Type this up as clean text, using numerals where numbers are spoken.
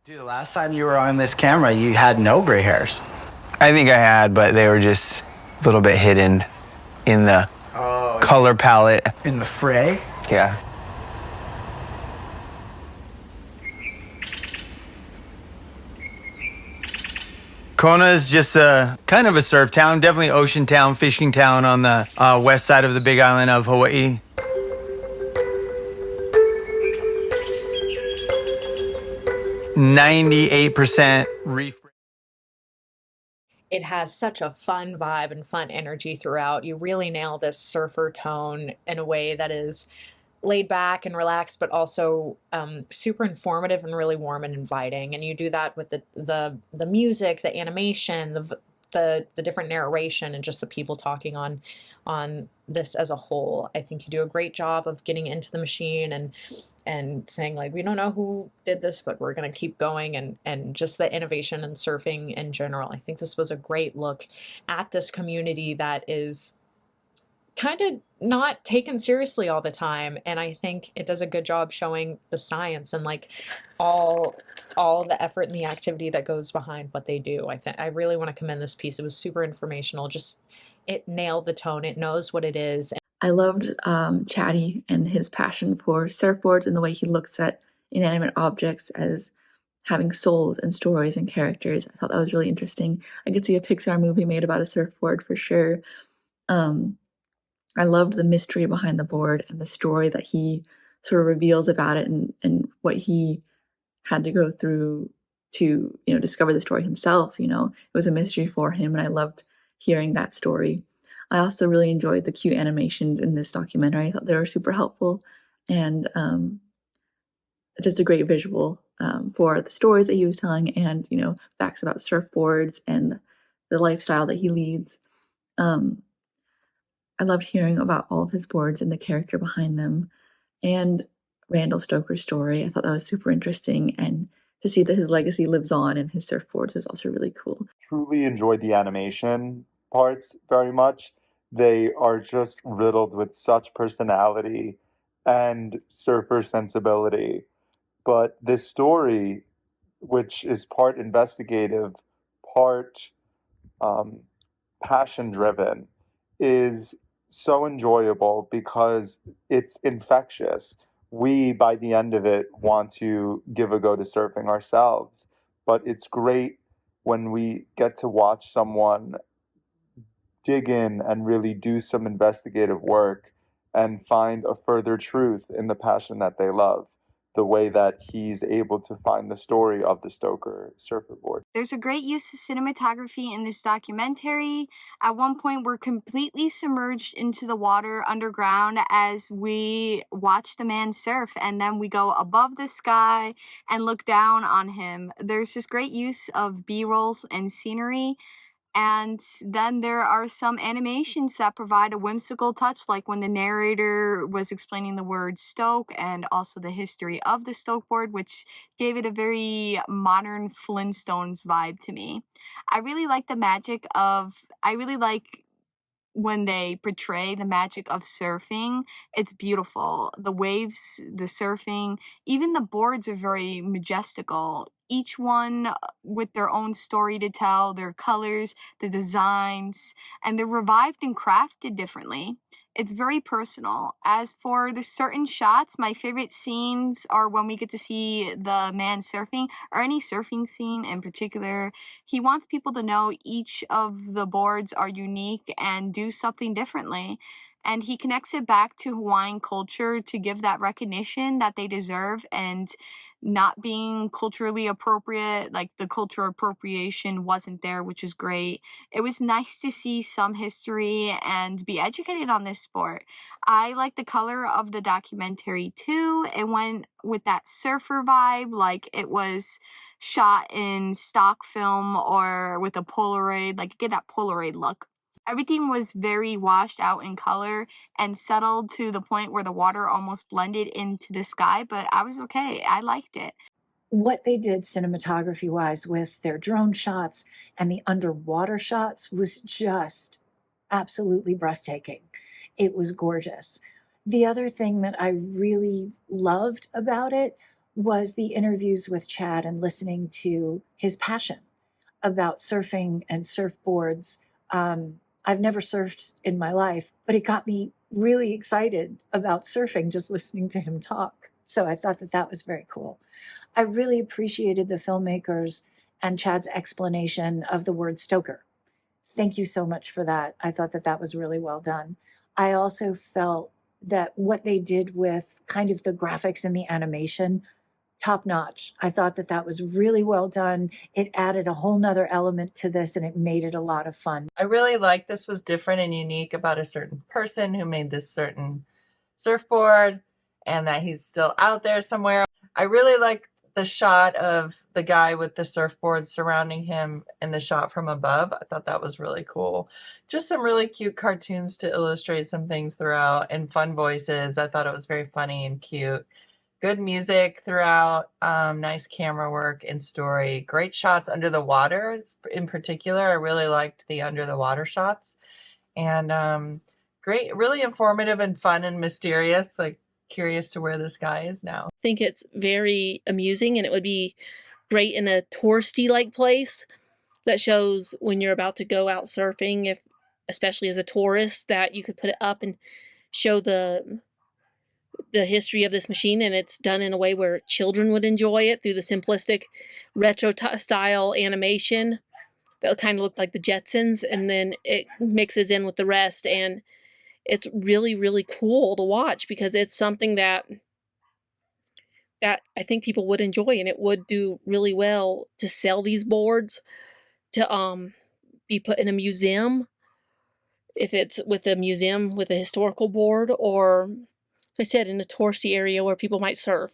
Dude, the last time you were on this camera, you had no gray hairs. I think I had, but they were just a little bit hidden in the color palette. In the fray? Yeah. Kona is just kind of a surf town, definitely ocean town, fishing town on the west side of the big island of Hawaii. %98 reef. It has such a fun vibe and fun energy throughout. You really nail this surfer tone in a way that is laid back and relaxed, but also super informative and really warm and inviting. And you do that with the music, the animation, the different narration, and just the people talking on this as a whole. I think you do a great job of getting into the machine and saying, like, we don't know who did this, but we're going to keep going, and just the innovation in surfing in general. I think this was a great look at this community that is kind of not taken seriously all the time, and I think it does a good job showing the science and like all the effort and the activity that goes behind what they do. I really want to commend this piece. It was super informational. Just it nailed the tone. It knows what it is. I loved Chatty and his passion for surfboards and the way he looks at inanimate objects as having souls and stories and characters. I thought that was really interesting. I could see a Pixar movie made about a surfboard for sure. I loved the mystery behind the board and the story that he sort of reveals about it, and what he had to go through to, discover the story himself. It was a mystery for him, and I loved hearing that story. I also really enjoyed the cute animations in this documentary. I thought they were super helpful, and just a great visual for the stories that he was telling, and facts about surfboards and the lifestyle that he leads. I loved hearing about all of his boards and the character behind them, and Randall Stoker's story. I thought that was super interesting, and to see that his legacy lives on in his surfboards was also really cool. Truly enjoyed the animation parts very much. They are just riddled with such personality and surfer sensibility. But this story, which is part investigative, part passion driven, is so enjoyable because it's infectious. We, by the end of it, want to give a go to surfing ourselves. But it's great when we get to watch someone dig in and really do some investigative work and find a further truth in the passion that they love, the way that he's able to find the story of the Stoker surferboard. There's a great use of cinematography in this documentary. At one point, we're completely submerged into the water underground as we watch the man surf, and then we go above the sky and look down on him. There's this great use of B-rolls and scenery. And then there are some animations that provide a whimsical touch, like when the narrator was explaining the word stoke and also the history of the stoke board, which gave it a very modern Flintstones vibe to me. I really like when they portray the magic of surfing. It's beautiful. The waves, the surfing, even the boards are very majestical. Each one with their own story to tell, their colors, the designs, and they're revived and crafted differently. It's very personal. As for the certain shots, my favorite scenes are when we get to see the man surfing, or any surfing scene in particular. He wants people to know each of the boards are unique and do something differently. And he connects it back to Hawaiian culture to give that recognition that they deserve, and not being culturally appropriate, like the cultural appropriation wasn't there, which is great. It was nice to see some history and be educated on this sport. I like the color of the documentary too. It went with that surfer vibe, like it was shot in stock film or with a Polaroid, like get that Polaroid look. Everything was very washed out in color and settled to the point where the water almost blended into the sky, but I was okay. I liked it. What they did cinematography wise with their drone shots and the underwater shots was just absolutely breathtaking. It was gorgeous. The other thing that I really loved about it was the interviews with Chad and listening to his passion about surfing and surfboards. I've never surfed in my life, but it got me really excited about surfing just listening to him talk. So I thought that that was very cool. I really appreciated the filmmakers and Chad's explanation of the word stoker. Thank you so much for that. I thought that that was really well done. I also felt that what they did with kind of the graphics and the animation, top notch. I thought that that was really well done. It added a whole nother element to this and it made it a lot of fun. I really like this was different and unique about a certain person who made this certain surfboard and that he's still out there somewhere. I really like the shot of the guy with the surfboard surrounding him and the shot from above. I thought that was really cool. Just some really cute cartoons to illustrate some things throughout and fun voices. I thought it was very funny and cute. Good music throughout, nice camera work and story. Great shots under the water in particular. I really liked the under the water shots. And great, really informative and fun and mysterious. Like, curious to where this guy is now. I think it's very amusing, and it would be great in a touristy-like place that shows when you're about to go out surfing, if especially as a tourist, that you could put it up and show the history of this machine, and it's done in a way where children would enjoy it through the simplistic retro style animation that kind of looked like the Jetsons, and then it mixes in with the rest, and it's really, really cool to watch because it's something that I think people would enjoy, and it would do really well to sell these boards to be put in a museum, if it's with a museum with a historical board, or, like I said, in a touristy area where people might surf.